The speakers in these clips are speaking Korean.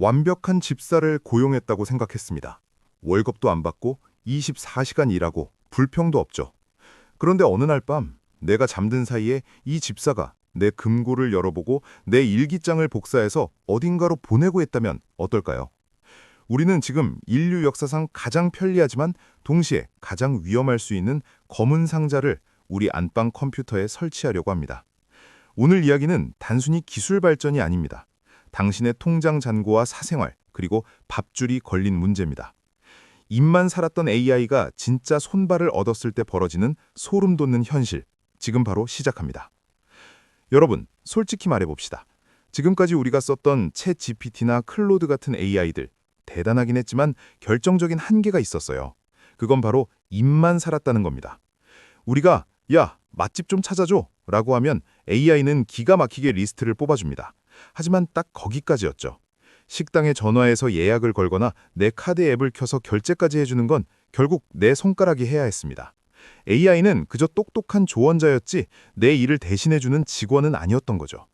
완벽한 집사를 고용했다고 생각했습니다. 월급도 안 받고 24시간 일하고 불평도 없죠. 그런데 어느 날 밤 내가 잠든 사이에 이 집사가 내 금고를 열어보고 내 일기장을 복사해서 어딘가로 보내고 했다면 어떨까요? 우리는 지금 인류 역사상 가장 편리하지만 동시에 가장 위험할 수 있는 검은 상자를 우리 안방 컴퓨터에 설치하려고 합니다. 오늘 이야기는 단순히 기술 발전이 아닙니다. 당신의 통장 잔고와 사생활, 그리고 밥줄이 걸린 문제입니다. 입만 살았던 AI가 진짜 손발을 얻었을 때 벌어지는 소름 돋는 현실, 지금 바로 시작합니다. 여러분, 솔직히 말해봅시다. 지금까지 우리가 썼던 챗 GPT나 클로드 같은 AI들, 대단하긴 했지만 결정적인 한계가 있었어요. 그건 바로 입만 살았다는 겁니다. 우리가 야, 맛집 좀 찾아줘 라고 하면 AI는 기가 막히게 리스트를 뽑아줍니다. 하지만 딱 거기까지였죠. 식당에 전화해서 예약을 걸거나 내 카드 앱을 켜서 결제까지 해주는 건 결국 내 손가락이 해야 했습니다. AI는 그저 똑똑한 조언자였지 내 일을 대신해주는 직원은 아니었던 거죠.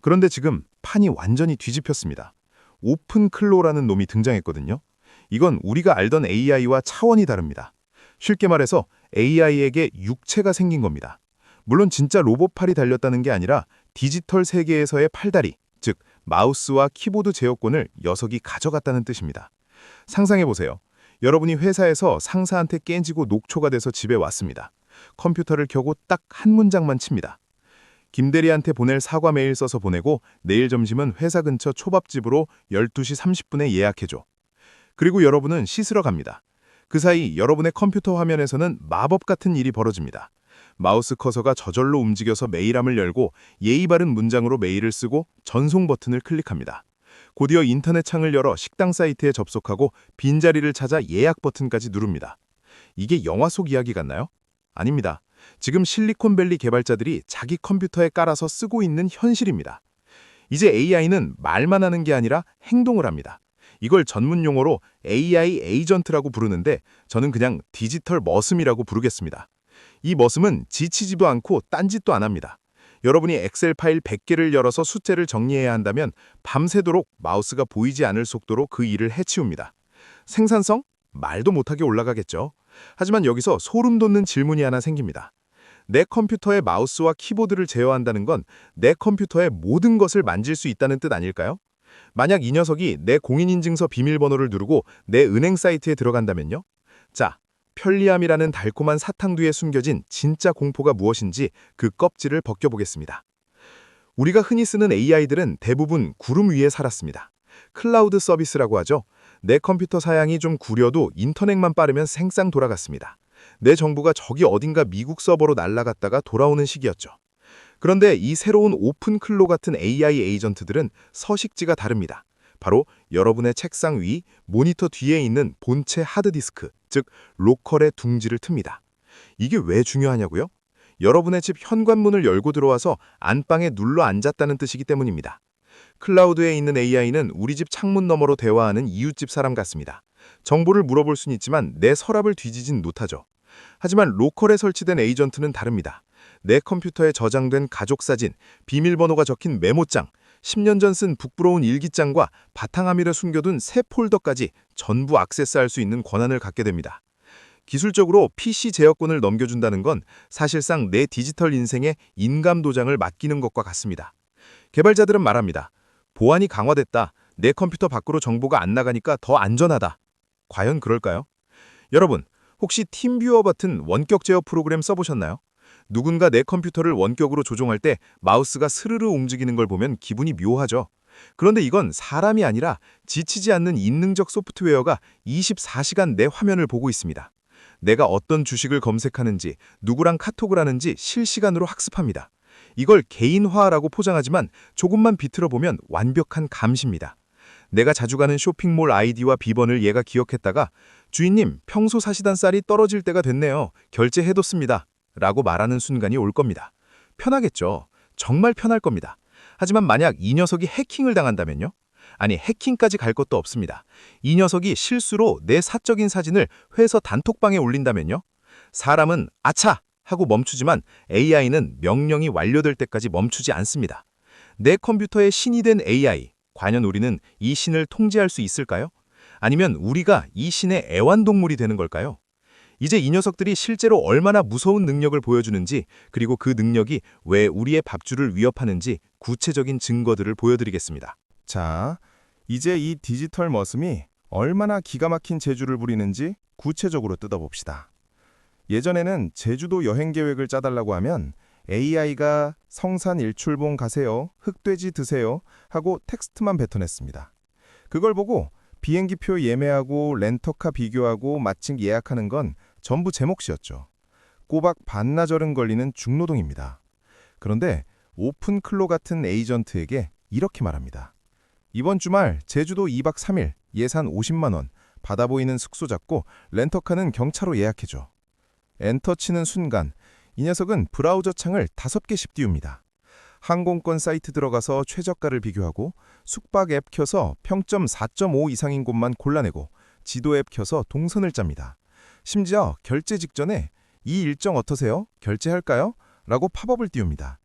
그런데 지금 판이 완전히 뒤집혔습니다. 오픈클로라는 놈이 등장했거든요. 이건 우리가 알던 AI와 차원이 다릅니다. 쉽게 말해서 AI에게 육체가 생긴 겁니다. 물론 진짜 로봇팔이 달렸다는 게 아니라 디지털 세계에서의 팔다리, 즉 마우스와 키보드 제어권을 녀석이 가져갔다는 뜻입니다. 상상해보세요. 여러분이 회사에서 상사한테 깨지고 녹초가 돼서 집에 왔습니다. 컴퓨터를 켜고 딱 한 문장만 칩니다. 김대리한테 보낼 사과 메일 써서 보내고 내일 점심은 회사 근처 초밥집으로 12시 30분에 예약해줘. 그리고 여러분은 씻으러 갑니다. 그 사이 여러분의 컴퓨터 화면에서는 마법 같은 일이 벌어집니다. 마우스 커서가 저절로 움직여서 메일함을 열고 예의 바른 문장으로 메일을 쓰고 전송 버튼을 클릭합니다. 곧이어 인터넷 창을 열어 식당 사이트에 접속하고 빈자리를 찾아 예약 버튼까지 누릅니다. 이게 영화 속 이야기 같나요? 아닙니다. 지금 실리콘밸리 개발자들이 자기 컴퓨터에 깔아서 쓰고 있는 현실입니다. 이제 AI는 말만 하는 게 아니라 행동을 합니다. 이걸 전문 용어로 AI 에이전트라고 부르는데 저는 그냥 디지털 머슴이라고 부르겠습니다. 이 머슴은 지치지도 않고 딴짓도 안 합니다. 여러분이 엑셀 파일 100개를 열어서 숫자를 정리해야 한다면 밤새도록 마우스가 보이지 않을 속도로 그 일을 해치웁니다. 생산성? 말도 못하게 올라가겠죠. 하지만 여기서 소름 돋는 질문이 하나 생깁니다. 내 컴퓨터의 마우스와 키보드를 제어한다는 건 내 컴퓨터의 모든 것을 만질 수 있다는 뜻 아닐까요? 만약 이 녀석이 내 공인인증서 비밀번호를 누르고 내 은행 사이트에 들어간다면요? 자, 편리함이라는 달콤한 사탕 뒤에 숨겨진 진짜 공포가 무엇인지 그 껍질을 벗겨보겠습니다. 우리가 흔히 쓰는 AI들은 대부분 구름 위에 살았습니다. 클라우드 서비스라고 하죠. 내 컴퓨터 사양이 좀 구려도 인터넷만 빠르면 생쌍 돌아갔습니다. 내 정보가 저기 어딘가 미국 서버로 날아갔다가 돌아오는 시기였죠. 그런데 이 새로운 오픈클로 같은 AI 에이전트들은 서식지가 다릅니다. 바로 여러분의 책상 위, 모니터 뒤에 있는 본체 하드디스크, 즉 로컬의 둥지를 틉니다. 이게 왜 중요하냐고요? 여러분의 집 현관문을 열고 들어와서 안방에 눌러 앉았다는 뜻이기 때문입니다. 클라우드에 있는 AI는 우리 집 창문 너머로 대화하는 이웃집 사람 같습니다. 정보를 물어볼 수는 있지만 내 서랍을 뒤지진 못하죠. 하지만 로컬에 설치된 에이전트는 다릅니다. 내 컴퓨터에 저장된 가족 사진, 비밀번호가 적힌 메모장, 10년 전 쓴 부끄러운 일기장과 바탕화면에 숨겨둔 새 폴더까지 전부 액세스할 수 있는 권한을 갖게 됩니다. 기술적으로 PC 제어권을 넘겨준다는 건 사실상 내 디지털 인생에 인감 도장을 맡기는 것과 같습니다. 개발자들은 말합니다. 보안이 강화됐다. 내 컴퓨터 밖으로 정보가 안 나가니까 더 안전하다. 과연 그럴까요? 여러분, 혹시 팀뷰어 같은 원격 제어 프로그램 써보셨나요? 누군가 내 컴퓨터를 원격으로 조종할 때 마우스가 스르르 움직이는 걸 보면 기분이 묘하죠. 그런데 이건 사람이 아니라 지치지 않는 인능적 소프트웨어가 24시간 내 화면을 보고 있습니다. 내가 어떤 주식을 검색하는지, 누구랑 카톡을 하는지 실시간으로 학습합니다. 이걸 개인화라고 포장하지만 조금만 비틀어 보면 완벽한 감시입니다. 내가 자주 가는 쇼핑몰 아이디와 비번을 얘가 기억했다가 주인님, 평소 사시던 쌀이 떨어질 때가 됐네요. 결제해뒀습니다. 라고 말하는 순간이 올 겁니다. 편하겠죠. 정말 편할 겁니다. 하지만 만약 이 녀석이 해킹을 당한다면요? 아니, 해킹까지 갈 것도 없습니다. 이 녀석이 실수로 내 사적인 사진을 회사 단톡방에 올린다면요? 사람은 아차! 하고 멈추지만 AI는 명령이 완료될 때까지 멈추지 않습니다. 내 컴퓨터의 신이 된 AI, 과연 우리는 이 신을 통제할 수 있을까요? 아니면 우리가 이 신의 애완동물이 되는 걸까요? 이제 이 녀석들이 실제로 얼마나 무서운 능력을 보여주는지, 그리고 그 능력이 왜 우리의 밥줄을 위협하는지 구체적인 증거들을 보여드리겠습니다. 자, 이제 이 디지털 머슴이 얼마나 기가 막힌 재주를 부리는지 구체적으로 뜯어봅시다. 예전에는 제주도 여행 계획을 짜달라고 하면 AI가 성산 일출봉 가세요, 흑돼지 드세요 하고 텍스트만 뱉어냈습니다. 그걸 보고 비행기표 예매하고 렌터카 비교하고 마침 예약하는 건 전부 제 몫이었죠. 꼬박 반나절은 걸리는 중노동입니다. 그런데 오픈클로 같은 에이전트에게 이렇게 말합니다. 이번 주말 제주도 2박 3일 예산 50만 원, 바다 보이는 숙소 잡고 렌터카는 경차로 예약해줘. 엔터 치는 순간 이 녀석은 브라우저 창을 5개씩 띄웁니다. 항공권 사이트 들어가서 최저가를 비교하고 숙박 앱 켜서 평점 4.5 이상인 곳만 골라내고 지도 앱 켜서 동선을 짭니다. 심지어 결제 직전에 이 일정 어떠세요? 결제할까요? 라고 팝업을 띄웁니다.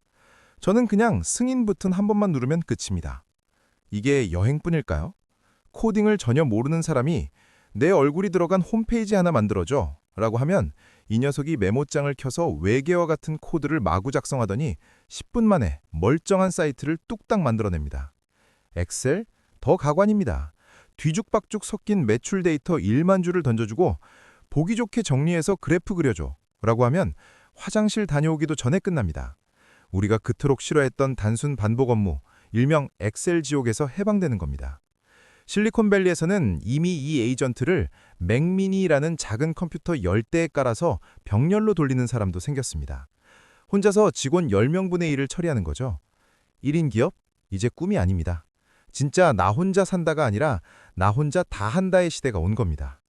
저는 그냥 승인 버튼 한 번만 누르면 끝입니다. 이게 여행뿐일까요? 코딩을 전혀 모르는 사람이 내 얼굴이 들어간 홈페이지 하나 만들어줘 라고 하면 이 녀석이 메모장을 켜서 외계어 같은 코드를 마구 작성하더니 10분 만에 멀쩡한 사이트를 뚝딱 만들어냅니다. 엑셀? 더 가관입니다. 뒤죽박죽 섞인 매출 데이터 1만 줄을 던져주고 보기 좋게 정리해서 그래프 그려줘 라고 하면 화장실 다녀오기도 전에 끝납니다. 우리가 그토록 싫어했던 단순 반복 업무, 일명 엑셀 지옥에서 해방되는 겁니다. 실리콘밸리에서는 이미 이 에이전트를 맥미니라는 작은 컴퓨터 10대에 깔아서 병렬로 돌리는 사람도 생겼습니다. 혼자서 직원 10명분의 1을 처리하는 거죠. 1인 기업? 이제 꿈이 아닙니다. 진짜 나 혼자 산다가 아니라 나 혼자 다 한다의 시대가 온 겁니다.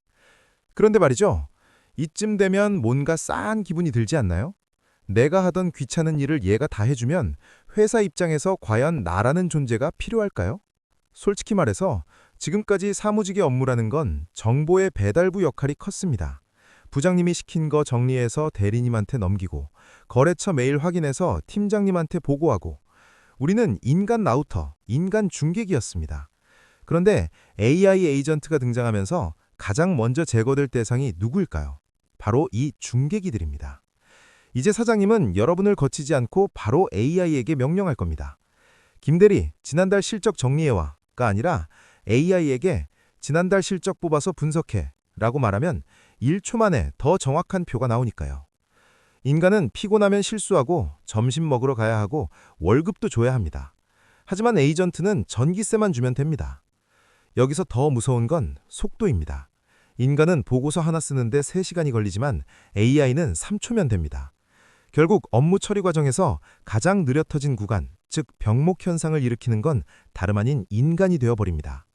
그런데 말이죠. 이쯤 되면 뭔가 싸한 기분이 들지 않나요? 내가 하던 귀찮은 일을 얘가 다 해주면 회사 입장에서 과연 나라는 존재가 필요할까요? 솔직히 말해서 지금까지 사무직의 업무라는 건 정보의 배달부 역할이 컸습니다. 부장님이 시킨 거 정리해서 대리님한테 넘기고 거래처 메일 확인해서 팀장님한테 보고하고 우리는 인간 라우터, 인간 중계기였습니다. 그런데 AI 에이전트가 등장하면서 가장 먼저 제거될 대상이 누구일까요? 바로 이 중계기들입니다. 이제 사장님은 여러분을 거치지 않고 바로 AI에게 명령할 겁니다. 김대리, 지난달 실적 정리해와가 아니라 AI에게 지난달 실적 뽑아서 분석해 라고 말하면 1초 만에 더 정확한 표가 나오니까요. 인간은 피곤하면 실수하고 점심 먹으러 가야 하고 월급도 줘야 합니다. 하지만 에이전트는 전기세만 주면 됩니다. 여기서 더 무서운 건 속도입니다. 인간은 보고서 하나 쓰는데 3시간이 걸리지만 AI는 3초면 됩니다. 결국 업무 처리 과정에서 가장 느려터진 구간, 즉 병목 현상을 일으키는 건 다름 아닌 인간이 되어버립니다.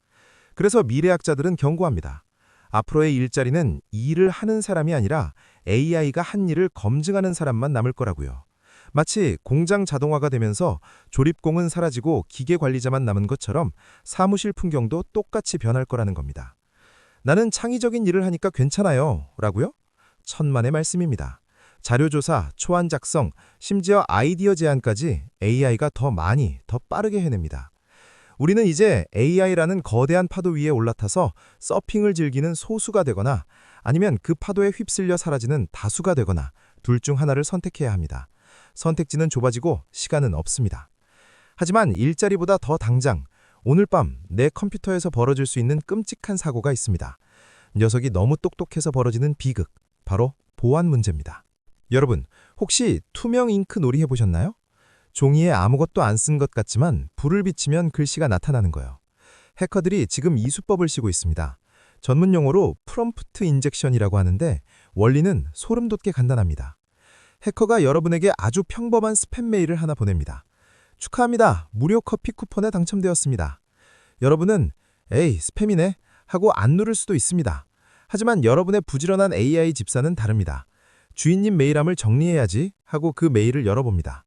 그래서 미래학자들은 경고합니다. 앞으로의 일자리는 일을 하는 사람이 아니라 AI가 한 일을 검증하는 사람만 남을 거라고요. 마치 공장 자동화가 되면서 조립공은 사라지고 기계 관리자만 남은 것처럼 사무실 풍경도 똑같이 변할 거라는 겁니다. 나는 창의적인 일을 하니까 괜찮아요. 라고요? 천만의 말씀입니다. 자료조사, 초안 작성, 심지어 아이디어 제안까지 AI가 더 많이, 더 빠르게 해냅니다. 우리는 이제 AI라는 거대한 파도 위에 올라타서 서핑을 즐기는 소수가 되거나 아니면 그 파도에 휩쓸려 사라지는 다수가 되거나 둘 중 하나를 선택해야 합니다. 선택지는 좁아지고 시간은 없습니다. 하지만 일자리보다 더 당장 오늘 밤 내 컴퓨터에서 벌어질 수 있는 끔찍한 사고가 있습니다. 녀석이 너무 똑똑해서 벌어지는 비극, 바로 보안 문제입니다. 여러분, 혹시 투명 잉크 놀이 해보셨나요? 종이에 아무것도 안 쓴 것 같지만 불을 비치면 글씨가 나타나는 거예요. 해커들이 지금 이 수법을 쓰고 있습니다. 전문 용어로 프롬프트 인젝션이라고 하는데 원리는 소름 돋게 간단합니다. 해커가 여러분에게 아주 평범한 스팸 메일을 하나 보냅니다. 축하합니다. 무료 커피 쿠폰에 당첨되었습니다. 여러분은 에이, 스팸이네 하고 안 누를 수도 있습니다. 하지만 여러분의 부지런한 AI 집사는 다릅니다. 주인님 메일함을 정리해야지 하고 그 메일을 열어봅니다.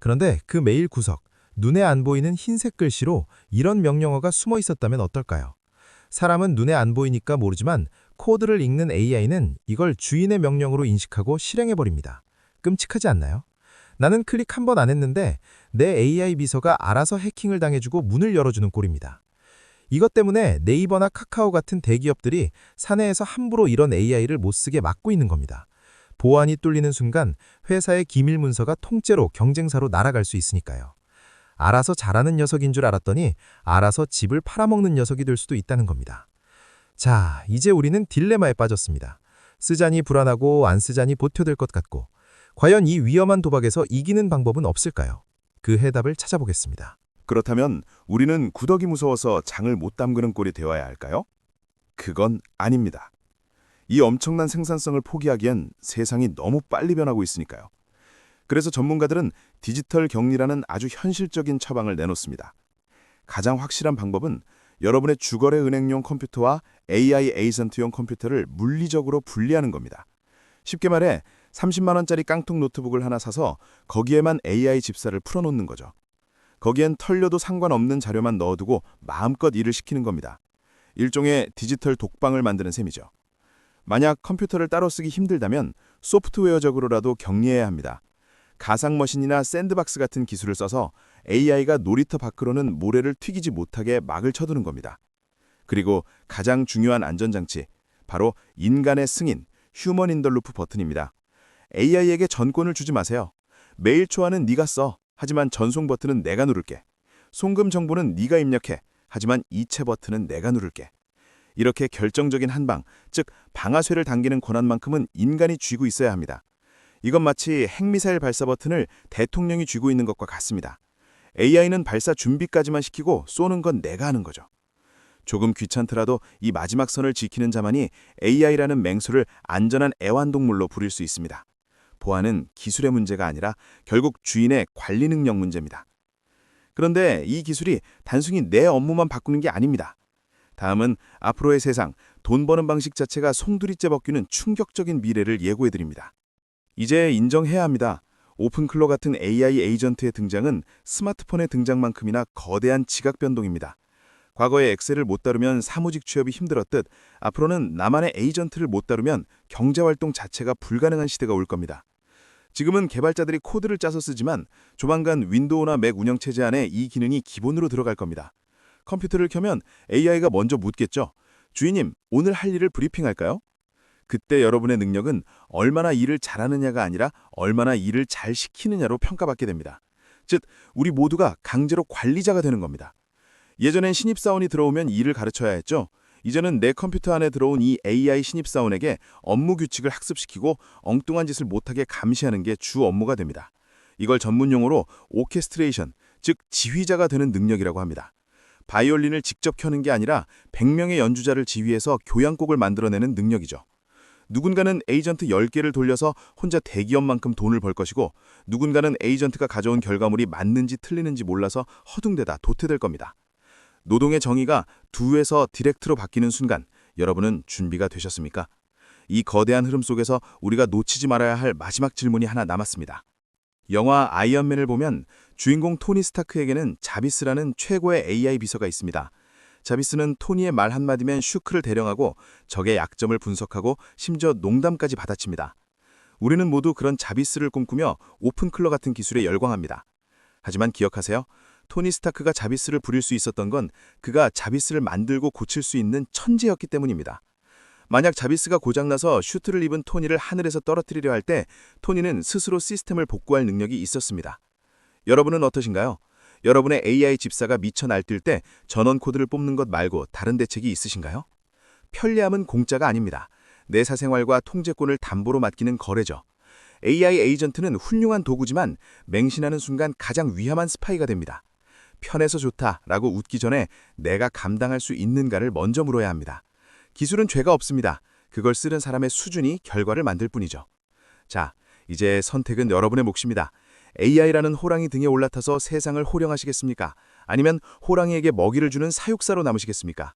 그런데 그 메일 구석, 눈에 안 보이는 흰색 글씨로 이런 명령어가 숨어 있었다면 어떨까요? 사람은 눈에 안 보이니까 모르지만 코드를 읽는 AI는 이걸 주인의 명령으로 인식하고 실행해버립니다. 끔찍하지 않나요? 나는 클릭 한 번 안 했는데 내 AI 비서가 알아서 해킹을 당해주고 문을 열어주는 꼴입니다. 이것 때문에 네이버나 카카오 같은 대기업들이 사내에서 함부로 이런 AI를 못 쓰게 막고 있는 겁니다. 보안이 뚫리는 순간 회사의 기밀 문서가 통째로 경쟁사로 날아갈 수 있으니까요. 알아서 잘하는 녀석인 줄 알았더니 알아서 집을 팔아먹는 녀석이 될 수도 있다는 겁니다. 자, 이제 우리는 딜레마에 빠졌습니다. 쓰자니 불안하고 안 쓰자니 보태될 것 같고, 과연 이 위험한 도박에서 이기는 방법은 없을까요? 그 해답을 찾아보겠습니다. 그렇다면 우리는 구더기 무서워서 장을 못 담그는 꼴이 되어야 할까요? 그건 아닙니다. 이 엄청난 생산성을 포기하기엔 세상이 너무 빨리 변하고 있으니까요. 그래서 전문가들은 디지털 격리라는 아주 현실적인 처방을 내놓습니다. 가장 확실한 방법은 여러분의 주거래 은행용 컴퓨터와 AI 에이전트용 컴퓨터를 물리적으로 분리하는 겁니다. 쉽게 말해 30만 원짜리 깡통 노트북을 하나 사서 거기에만 AI 집사를 풀어놓는 거죠. 거기엔 털려도 상관없는 자료만 넣어두고 마음껏 일을 시키는 겁니다. 일종의 디지털 독방을 만드는 셈이죠. 만약 컴퓨터를 따로 쓰기 힘들다면 소프트웨어적으로라도 격리해야 합니다. 가상머신이나 샌드박스 같은 기술을 써서 AI가 놀이터 밖으로는 모래를 튀기지 못하게 막을 쳐두는 겁니다. 그리고 가장 중요한 안전장치, 바로 인간의 승인, 휴먼 인 더 루프 버튼입니다. AI에게 전권을 주지 마세요. 메일 초안은 네가 써. 하지만 전송 버튼은 내가 누를게. 송금 정보는 네가 입력해. 하지만 이체 버튼은 내가 누를게. 이렇게 결정적인 한방, 즉 방아쇠를 당기는 권한만큼은 인간이 쥐고 있어야 합니다. 이건 마치 핵미사일 발사 버튼을 대통령이 쥐고 있는 것과 같습니다. AI는 발사 준비까지만 시키고 쏘는 건 내가 하는 거죠. 조금 귀찮더라도 이 마지막 선을 지키는 자만이 AI라는 맹수를 안전한 애완동물로 부릴 수 있습니다. 보안은 기술의 문제가 아니라 결국 주인의 관리 능력 문제입니다. 그런데 이 기술이 단순히 내 업무만 바꾸는 게 아닙니다. 다음은 앞으로의 세상, 돈 버는 방식 자체가 송두리째 바뀌는 충격적인 미래를 예고해드립니다. 이제 인정해야 합니다. 오픈클로 같은 AI 에이전트의 등장은 스마트폰의 등장만큼이나 거대한 지각 변동입니다. 과거에 엑셀을 못 다루면 사무직 취업이 힘들었듯 앞으로는 나만의 에이전트를 못 다루면 경제활동 자체가 불가능한 시대가 올 겁니다. 지금은 개발자들이 코드를 짜서 쓰지만 조만간 윈도우나 맥 운영체제 안에 이 기능이 기본으로 들어갈 겁니다. 컴퓨터를 켜면 AI가 먼저 묻겠죠. 주인님, 오늘 할 일을 브리핑할까요? 그때 여러분의 능력은 얼마나 일을 잘하느냐가 아니라 얼마나 일을 잘 시키느냐로 평가받게 됩니다. 즉, 우리 모두가 강제로 관리자가 되는 겁니다. 예전엔 신입사원이 들어오면 일을 가르쳐야 했죠. 이제는 내 컴퓨터 안에 들어온 이 AI 신입사원에게 업무 규칙을 학습시키고 엉뚱한 짓을 못하게 감시하는 게 주 업무가 됩니다. 이걸 전문용어로 오케스트레이션, 즉 지휘자가 되는 능력이라고 합니다. 바이올린을 직접 켜는 게 아니라 100명의 연주자를 지휘해서 교향곡을 만들어내는 능력이죠. 누군가는 에이전트 10개를 돌려서 혼자 대기업만큼 돈을 벌 것이고 누군가는 에이전트가 가져온 결과물이 맞는지 틀리는지 몰라서 허둥대다 도태될 겁니다. 노동의 정의가 두에서 디렉트로 바뀌는 순간 여러분은 준비가 되셨습니까? 이 거대한 흐름 속에서 우리가 놓치지 말아야 할 마지막 질문이 하나 남았습니다. 영화 아이언맨을 보면 주인공 토니 스타크에게는 자비스라는 최고의 AI 비서가 있습니다. 자비스는 토니의 말 한마디면 슈크를 대령하고 적의 약점을 분석하고 심지어 농담까지 받아칩니다. 우리는 모두 그런 자비스를 꿈꾸며 오픈클러 같은 기술에 열광합니다. 하지만 기억하세요. 토니 스타크가 자비스를 부릴 수 있었던 건 그가 자비스를 만들고 고칠 수 있는 천재였기 때문입니다. 만약 자비스가 고장나서 슈트를 입은 토니를 하늘에서 떨어뜨리려 할 때 토니는 스스로 시스템을 복구할 능력이 있었습니다. 여러분은 어떠신가요? 여러분의 AI 집사가 미쳐 날뛸 때 전원 코드를 뽑는 것 말고 다른 대책이 있으신가요? 편리함은 공짜가 아닙니다. 내 사생활과 통제권을 담보로 맡기는 거래죠. AI 에이전트는 훌륭한 도구지만 맹신하는 순간 가장 위험한 스파이가 됩니다. 편해서 좋다라고 웃기 전에 내가 감당할 수 있는가를 먼저 물어야 합니다. 기술은 죄가 없습니다. 그걸 쓰는 사람의 수준이 결과를 만들 뿐이죠. 자, 이제 선택은 여러분의 몫입니다. AI라는 호랑이 등에 올라타서 세상을 호령하시겠습니까? 아니면 호랑이에게 먹이를 주는 사육사로 남으시겠습니까?